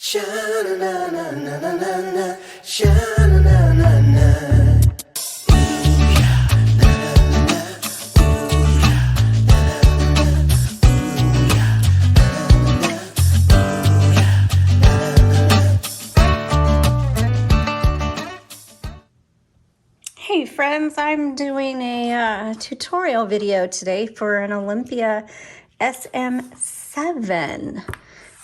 Sha-na-na-na-na-na-na-na, sha-na-na-na-na. Hey friends, I'm doing a tutorial video today for an Olympia SM7.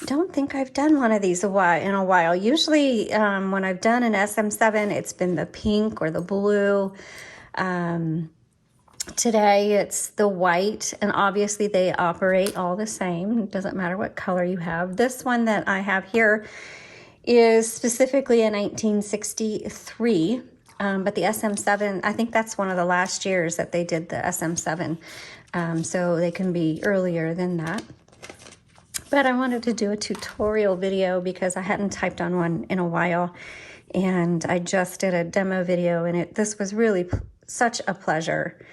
Don't think I've done one of these in a while. Usually when I've done an SM7, it's been the pink or the blue. Today it's the white, and obviously they operate all the same. It doesn't matter what color you have. This one that I have here is specifically a 1963. But the SM7, I think that's one of the last years that they did the SM7. So they can be earlier than that. But I wanted to do a tutorial video because I hadn't typed on one in a while. And I just did a demo video, and this was really such a pleasure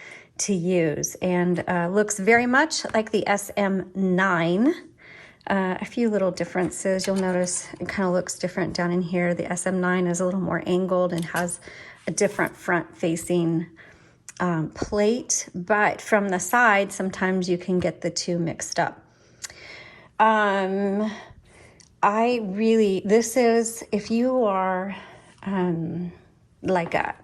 to use. And looks very much like the SM9. A few little differences. You'll notice it kind of looks different down in here. The SM9 is a little more angled and has a different front-facing plate, but from the side, sometimes you can get the two mixed up. This is, if you are like a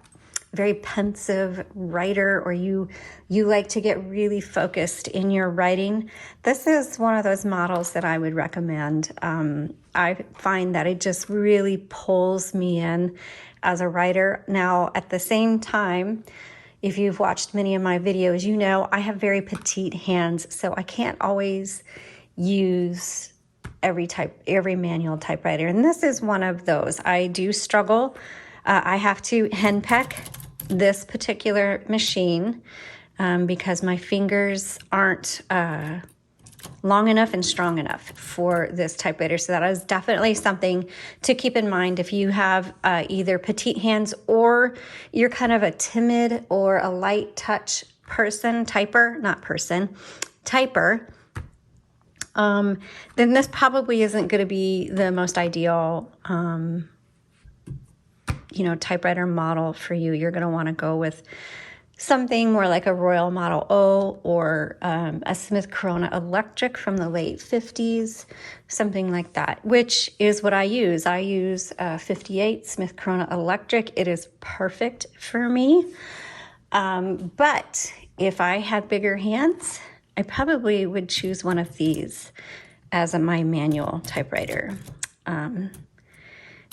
very pensive writer, or you like to get really focused in your writing, this is one of those models that I would recommend. I find that it just really pulls me in as a writer. Now, at the same time, if you've watched many of my videos, you know I have very petite hands, so I can't always use every manual typewriter, and this is one of those. I do struggle. I have to henpeck this particular machine because my fingers aren't long enough and strong enough for this typewriter. So that is definitely something to keep in mind if you have either petite hands, or you're kind of a timid or a light touch person, typer, then this probably isn't going to be the most ideal typewriter model for you. You're going to want to go with something more like a Royal Model O, or a Smith Corona Electric from the late 50s, something like that, which is what I use. I use 58 Smith Corona Electric. It is perfect for me. But if I had bigger hands, I probably would choose one of these as my manual typewriter.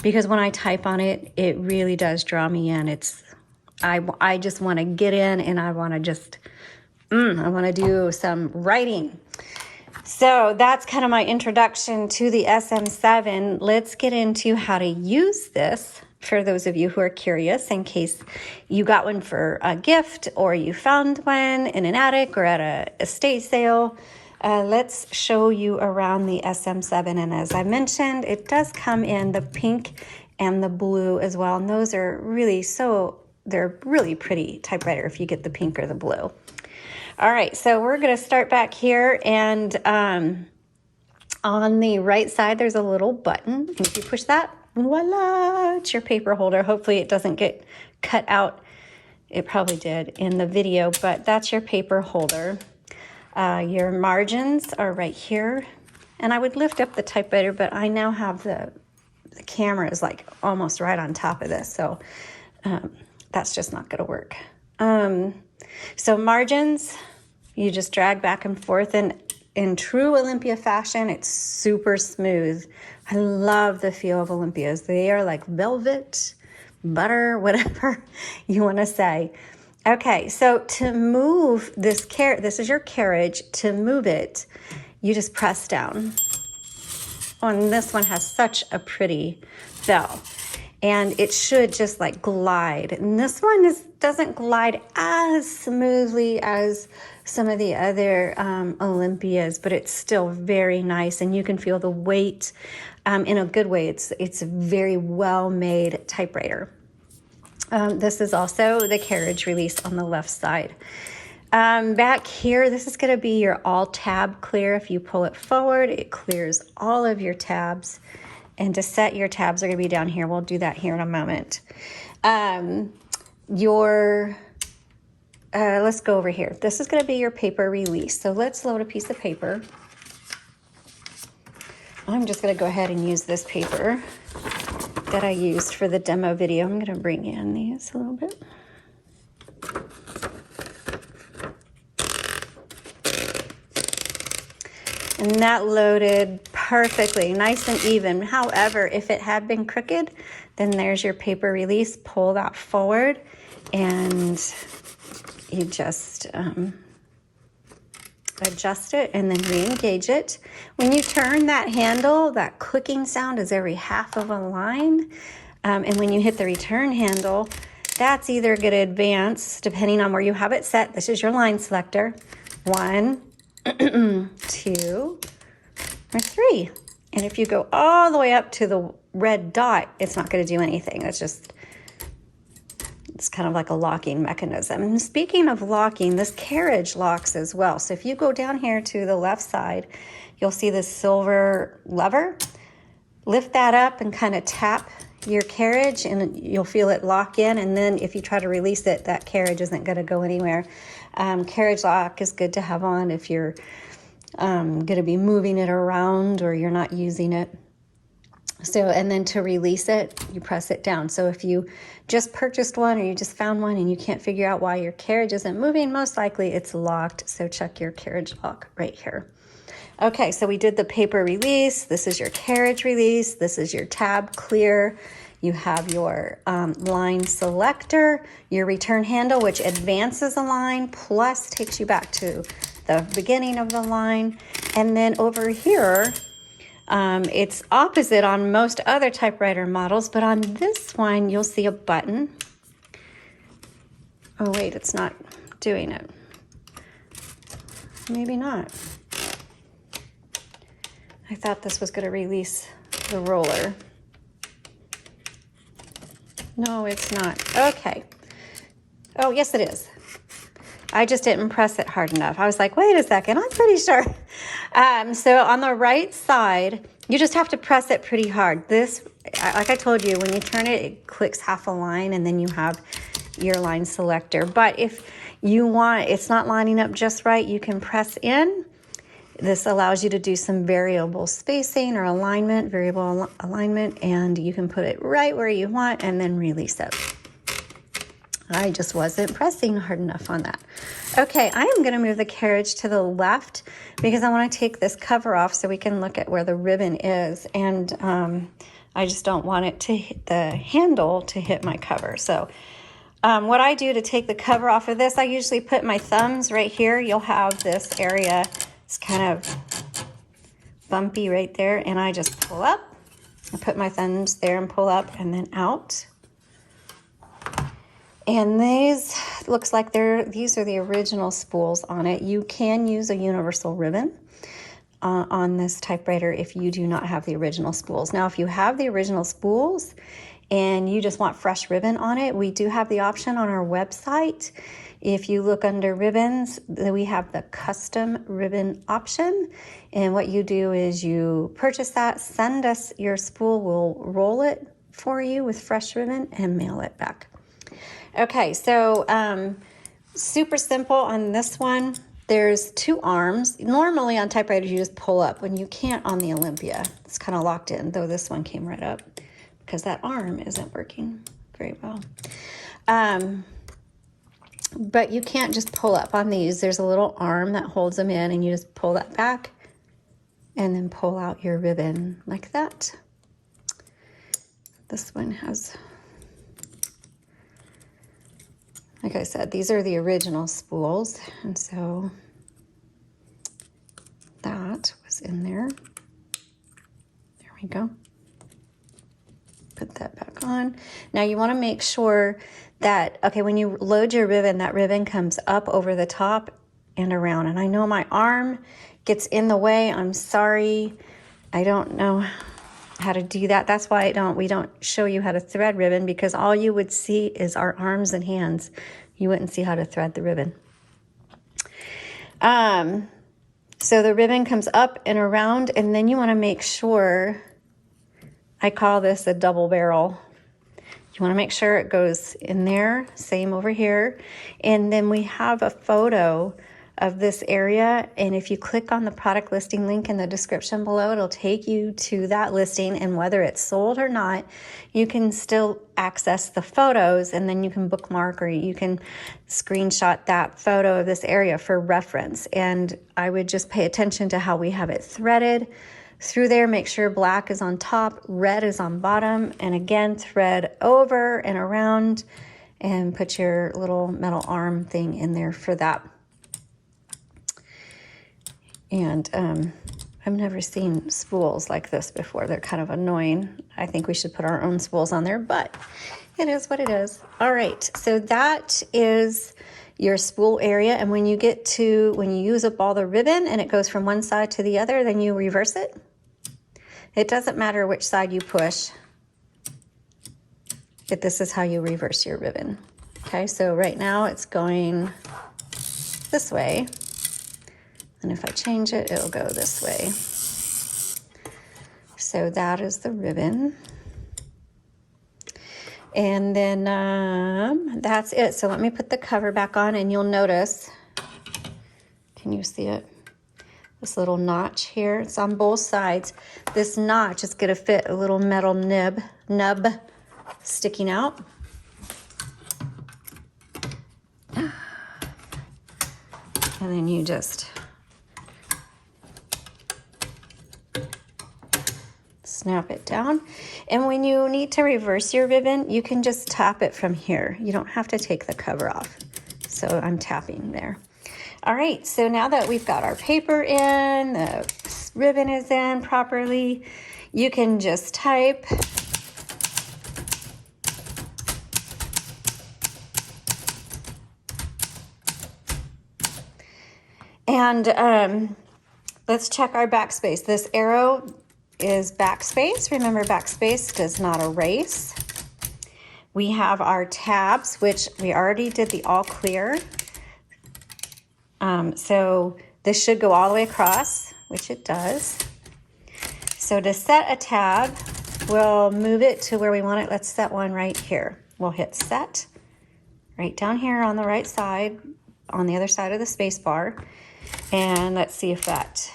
Because when I type on it, it really does draw me in. I just want to get in, and I want to just, I want to do some writing. So that's kind of my introduction to the SM7. Let's get into how to use this for those of you who are curious, in case you got one for a gift, or you found one in an attic or at a estate sale. Let's show you around the SM7. And as I mentioned, it does come in the pink and the blue as well. And those are really they're really pretty typewriter if you get the pink or the blue. All right, so we're going to start back here, and on the right side, there's a little button. And if you push that, voila, it's your paper holder. Hopefully it doesn't get cut out. It probably did in the video, but that's your paper holder. Your margins are right here. And I would lift up the typewriter, but I now have the camera is like almost right on top of this. So that's just not going to work. So margins, you just drag back and forth, and in true Olympia fashion, it's super smooth. I love the feel of Olympias. They are like velvet, butter, whatever you want to say. Okay, so to move this is your carriage. To move it, you just press down. Oh, and this one has such a pretty bell. And it should just like glide. And this one doesn't glide as smoothly as some of the other Olympias, but it's still very nice. And you can feel the weight in a good way. It's a very well-made typewriter. This is also the carriage release on the left side. Back here, this is going to be your all tab clear. If you pull it forward, it clears all of your tabs. And to set, your tabs are going to be down here. We'll do that here in a moment. Let's go over here. This is going to be your paper release. So let's load a piece of paper. I'm just going to go ahead and use this paper that I used for the demo video. I'm going to bring in these a little bit. And that loaded perfectly, nice and even. However, if it had been crooked, then there's your paper release. Pull that forward and you just adjust it and then re-engage it. When you turn that handle, that clicking sound is every half of a line. And when you hit the return handle, that's either going to advance, depending on where you have it set. This is your line selector. 1, 2, or 3. And if you go all the way up to the red dot, it's not going to do anything. It's kind of like a locking mechanism. And speaking of locking, this carriage locks as well. So if you go down here to the left side, you'll see this silver lever. Lift that up and kind of tap your carriage and you'll feel it lock in. And then if you try to release it, that carriage isn't going to go anywhere. Carriage lock is good to have on if you're going to be moving it around or you're not using it. So, and then to release it, you press it down. So if you just purchased one or you just found one and you can't figure out why your carriage isn't moving, most likely it's locked. So check your carriage lock right here. Okay, so we did the paper release. This is your carriage release. This is your tab clear. You have your line selector, your return handle, which advances a line plus takes you back to the beginning of the line. And then over here, it's opposite on most other typewriter models, but on this one, you'll see a button. Oh, wait, it's not doing it. Maybe not. I thought this was going to release the roller. No, it's not. Okay. Oh, yes, it is. I just didn't press it hard enough. I was like, wait a second, I'm pretty sure. So on the right side, you just have to press it pretty hard. This, like I told you, when you turn it, it clicks half a line and then you have your line selector. But if you want, it's not lining up just right, you can press in. This allows you to do some variable spacing or alignment, variable alignment, and you can put it right where you want and then release it. I just wasn't pressing hard enough on that. Okay, I am going to move the carriage to the left because I want to take this cover off so we can look at where the ribbon is. And I just don't want it to hit the handle to hit my cover. So what I do to take the cover off of this, I usually put my thumbs right here. You'll have this area. It's kind of bumpy right there. And I just pull up. I put my thumbs there and pull up and then out. And these looks like these are the original spools on it. You can use a universal ribbon on this typewriter if you do not have the original spools. Now, if you have the original spools and you just want fresh ribbon on it, we do have the option on our website. If you look under ribbons, we have the custom ribbon option. And what you do is you purchase that, send us your spool, we'll roll it for you with fresh ribbon and mail it back. Okay, so super simple on this one. There's 2 arms. Normally on typewriters, you just pull up. When you can't on the Olympia, it's kind of locked in, though this one came right up because that arm isn't working very well. But you can't just pull up on these. There's a little arm that holds them in, and you just pull that back and then pull out your ribbon like that. This one has... Like I said, these are the original spools, and so that was in there. There we go. Put that back on. Now you want to make sure that, okay, when you load your ribbon, that ribbon comes up over the top and around. And I know my arm gets in the way. I'm sorry. I don't know how to do that. That's why we don't show you how to thread ribbon, because all you would see is our arms and hands. You wouldn't see how to thread the ribbon. So the ribbon comes up and around, and then you want to make sure I call this a double barrel. You want to make sure it goes in there, same over here. And then we have a photo of this area, and if you click on the product listing link in the description below, it'll take you to that listing, and whether it's sold or not, you can still access the photos, and then you can bookmark or you can screenshot that photo of this area for reference. And I would just pay attention to how we have it threaded through there. Make sure black is on top, red is on bottom, and again, thread over and around and put your little metal arm thing in there for that. And I've never seen spools like this before. They're kind of annoying. I think we should put our own spools on there, but it is what it is. All right, so that is your spool area. And when you use up all the ribbon and it goes from one side to the other, then you reverse it. It doesn't matter which side you push, but this is how you reverse your ribbon. Okay, so right now it's going this way. And if I change it, it'll go this way. So that is the ribbon. And then that's it. So let me put the cover back on, and you'll notice, can you see it? This little notch here, it's on both sides. This notch is gonna fit a little metal nub sticking out. And then you just snap it down. And when you need to reverse your ribbon, you can just tap it from here. You don't have to take the cover off. So I'm tapping there. All right, so now that we've got our paper in, the ribbon is in properly, you can just type. And let's check our backspace. This arrow is backspace. Remember, backspace does not erase. We have our tabs, which we already did the all clear. So this should go all the way across, which it does. So to set a tab, we'll move it to where we want it. Let's set one right here. We'll hit set right down here on the right side, on the other side of the space bar. And let's see if that,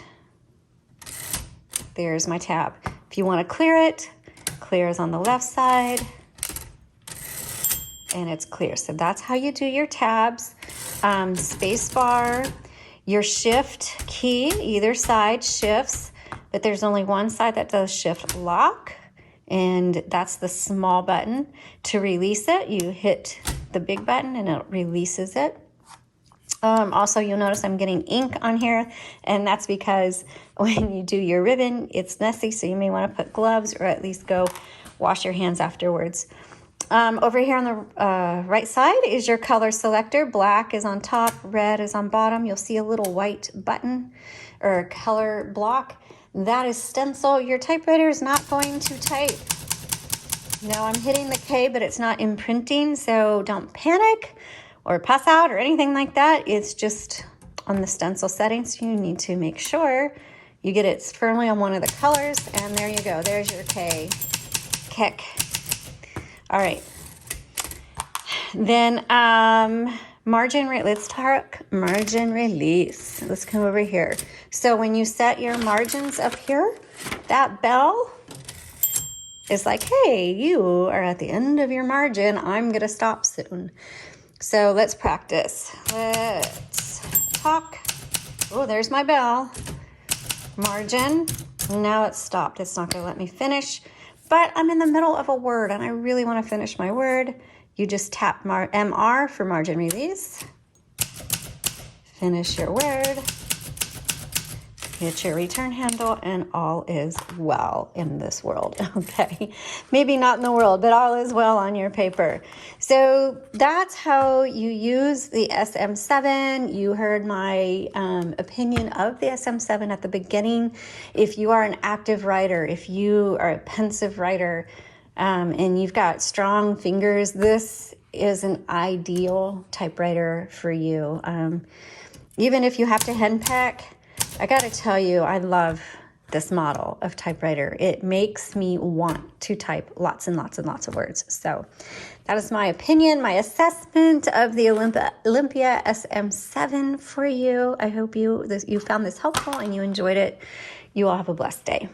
there's my tab. If you want to clear it, clear is on the left side, and it's clear. So that's how you do your tabs. Space bar, your shift key, either side shifts, but there's only one side that does shift lock, and that's the small button. To release it, you hit the big button and it releases it. Also, you'll notice I'm getting ink on here, and that's because when you do your ribbon, it's messy, so you may want to put gloves or at least go wash your hands afterwards. Over here on the right side is your color selector. Black is on top, red is on bottom. You'll see a little white button or color block. That is stencil. Your typewriter is not going to type. Now I'm hitting the K, but it's not imprinting, so don't panic or pass out or anything like that. It's just on the stencil settings. You need to make sure you get it firmly on one of the colors, and there you go. There's your K. Kick. All right. Then margin rate. Let's talk margin release. Let's come over here. So when you set your margins up here, that bell is like, hey, you are at the end of your margin. I'm gonna stop soon. So let's practice. Let's talk. Oh, there's my bell. Margin. Now it's stopped. It's not going to let me finish. But I'm in the middle of a word, and I really want to finish my word. You just tap MR for margin release. Finish your word. Hit your return handle, and all is well in this world, okay? Maybe not in the world, but all is well on your paper. So that's how you use the SM7. You heard my opinion of the SM7 at the beginning. If you are an active writer, if you are a pensive writer, and you've got strong fingers, this is an ideal typewriter for you. Even if you have to henpeck, I gotta tell you, I love this model of typewriter. It makes me want to type lots and lots and lots of words. So that is my opinion, my assessment of the Olympia SM7 for you. I hope you found this helpful and you enjoyed it. You all have a blessed day.